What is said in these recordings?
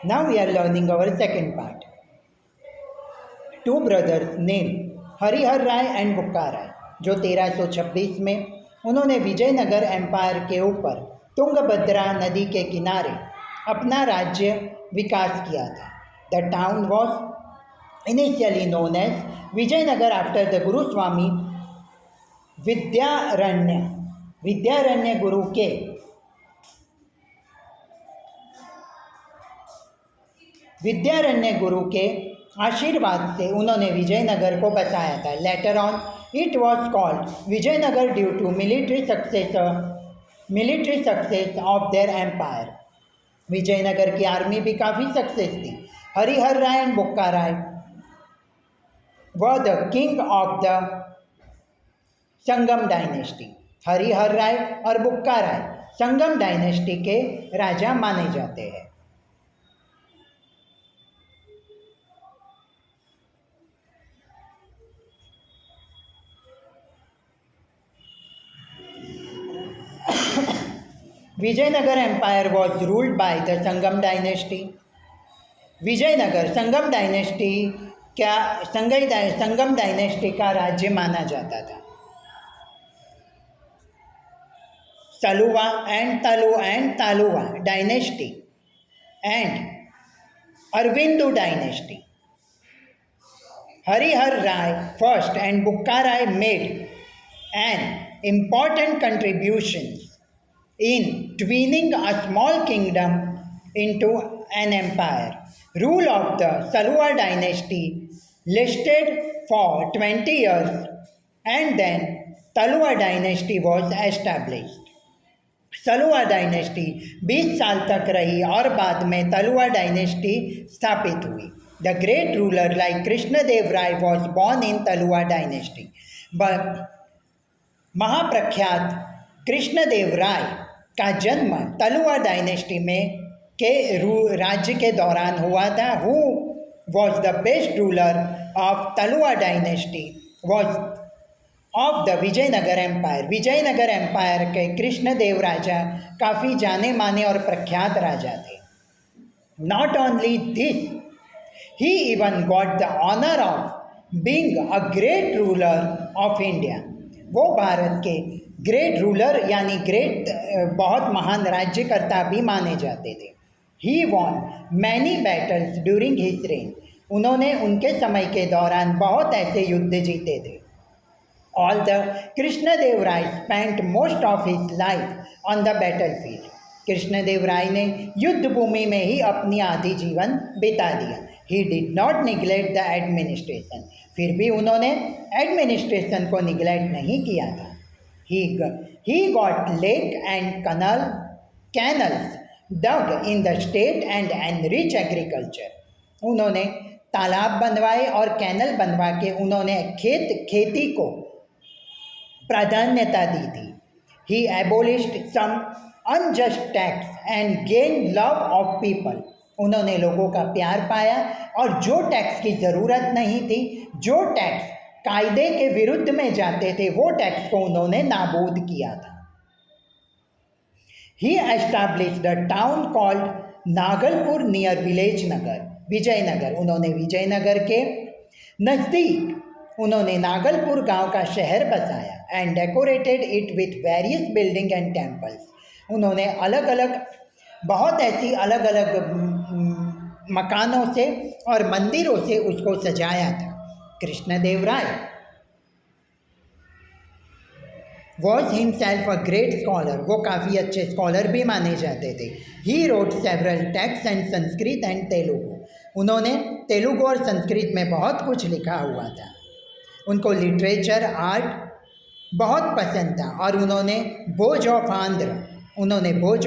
Now we are learning our second part. Two brothers named Harihara Raya and Bukka Raya, जो 1326 में उन्होंने Vijayanagar empire के ऊपर तुंगभद्रा नदी के किनारे अपना राज्य विकास किया था. The town was initially known as Vijayanagara after the Guruswami Vidyaranya. Vidyaranya गुरु के आशीर्वाद से उन्होंने विजयनगर को बसाया था. Later on it was called Vijayanagara due to military success of their empire. Vijayanagara की आर्मी भी काफ़ी सक्सेस थी. Harihara Raya and Bukka Raya were the king of the Sangam dynasty. Harihara Raya और बुक्का राय संगम डायनेस्टी के राजा माने जाते हैं. Vijayanagara empire was ruled by the Sangam dynasty. Vijayanagara Sangam dynasty का राज्य माना जाता था. Saluva and Tuluva dynasty and Aravidu dynasty. Harihara Raya first and Bukka Raya made an important contributions in twinning a small kingdom into an empire. Rule of the Saluva dynasty lasted for 20 years and then Taluva dynasty was established. Saluwa dynasty 20 साल तक रही और बाद में तलुवा dynasty स्थापित हुई. The great ruler like Krishnadeva Raya was born in Tuluva dynasty. महाप्रख्यात कृष्णदेव राय का जन्म तलुवा डायनेस्टी में के राज्य के दौरान हुआ था. Who was the best ruler of Tuluva dynasty was of the Vijayanagara empire. Vijayanagara empire के कृष्णदेव राजा काफ़ी जाने माने और प्रख्यात राजा थे. Not only this, he even got the honour of being a great ruler of India. वो भारत के ग्रेट रूलर यानी बहुत महान राज्यकर्ता भी माने जाते थे. He won many battles during his reign. उन्होंने उनके समय के दौरान बहुत ऐसे युद्ध जीते थे. All the Krishnadeva Raya spent most of his life on the battle field. Krishnadeva Raya ने युद्ध भूमि में ही अपनी आधी जीवन बिता दिया. He did not neglect the administration. फिर भी उन्होंने एडमिनिस्ट्रेशन को निगलेक्ट नहीं किया था. He got lake and canals dug in the state and enrich agriculture. उन्होंने तालाब बनवाए और कैनल बनवा के उन्होंने खेती को प्राधान्यता दी थी. He abolished some unjust tax and gain love of people. उन्होंने लोगों का प्यार पाया और जो टैक्स की ज़रूरत नहीं थी, जो टैक्स कायदे के विरुद्ध में जाते थे, वो टैक्स को उन्होंने नाबूद किया था. He established the town called Nagalpur near Vijayanagara. उन्होंने विजयनगर के नज़दीक उन्होंने नागलपुर गांव का शहर बसाया. And decorated it with various building and temples. उन्होंने बहुत ऐसी अलग अलग मकानों से और मंदिरों से उसको सजाया था. Krishnadeva Raya was himself a great scholar. वो काफ़ी अच्छे स्कॉलर भी माने जाते थे. He wrote several text and Sanskrit and Telugu. उन्होंने तेलुगु और संस्कृत में बहुत कुछ लिखा हुआ था. उनको लिटरेचर आर्ट बहुत पसंद था और उन्होंने बोझ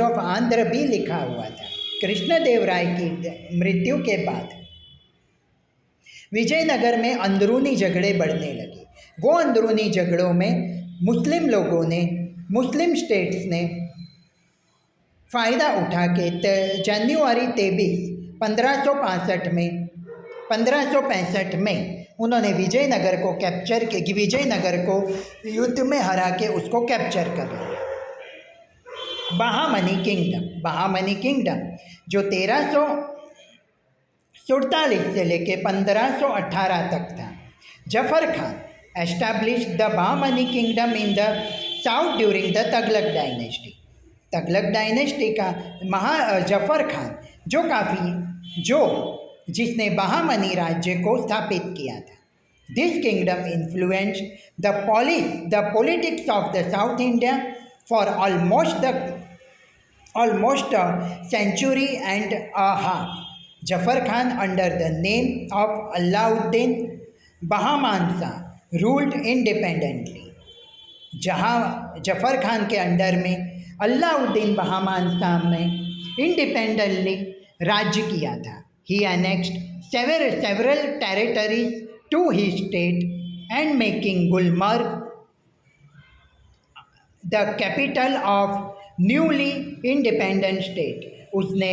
ऑफ आंध्र भी लिखा हुआ था. कृष्णदेव राय की मृत्यु के बाद विजयनगर में अंदरूनी झगड़े बढ़ने लगे. वो अंदरूनी झगड़ों में मुस्लिम स्टेट्स ने फ़ायदा उठा के जनवरी 23, 1565 में उन्होंने विजयनगर को युद्ध में हरा के उसको कैप्चर कर लिया. बहामनी किंगडम जो 47 से लेके 1518 तक था। Zafar Khan established the Bahmani kingdom in the south during the Tughlaq dynasty. Tughlaq dynasty का जफर खान जिसने बहामनी राज्य को स्थापित किया था। This kingdom influenced the politics of the south India for almost a century and a half. Jafar Khan, under the name of Alauddin Bahmansa, ruled independently. जहाँ जफर खान के under में अलाउद्दीन बहामानसा ने इंडिपेंडेंटली राज्य किया था। He annexed several territories to his state and making Gulmarg the capital of newly independent state. उसने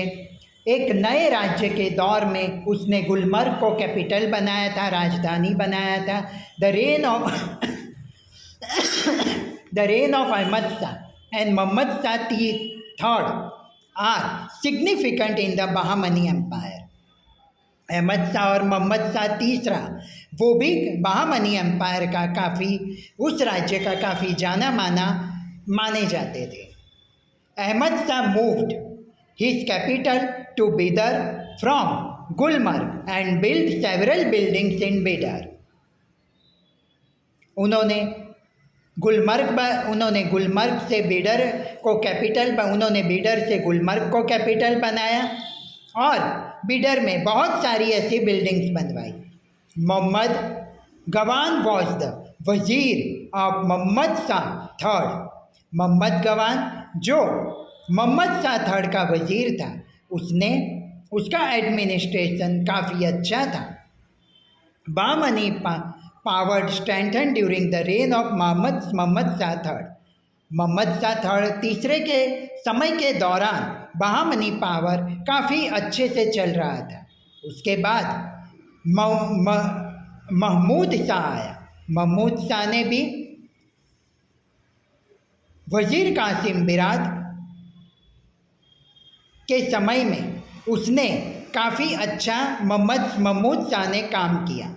एक नए राज्य के दौर में उसने गुलमर्ग को कैपिटल बनाया था, राजधानी बनाया था। The reign of Ahmad Shah and Mohammad Shah third are significant in the Bahmani empire. Ahmad Shah और मोहम्मद शाह तीसरा वो भी बहामनी एम्पायर का उस राज्य का काफ़ी जाना माना माने जाते थे। Ahmad Shah moved his capital to Bidar from Gulmarg and built several buildings in Bidar. उन्होंने गुलमर्ग से बीडर को कैपिटल उन्होंने बीडर से गुलमर्ग को कैपिटल बनाया और बीडर में बहुत सारी ऐसी बिल्डिंग्स बनवाई। मोहम्मद गवान वॉज द वजीर ऑफ मोहम्मद शाह थर्ड। मोहम्मद गवान जो मोहम्मद शाह थर्ड का वजीर था, उसका एडमिनिस्ट्रेशन काफ़ी अच्छा था। Bahmani power strengthen during the reign of Mohammad Shah third. Mohammad Shah third तीसरे के समय के दौरान बहामनी पावर काफ़ी अच्छे से चल रहा था। उसके बाद महमूद शाह आया। महमूद शाह ने भी वजीर कासिम बिराद के समय में उसने काफ़ी अच्छा महमूद शाह ने काम किया।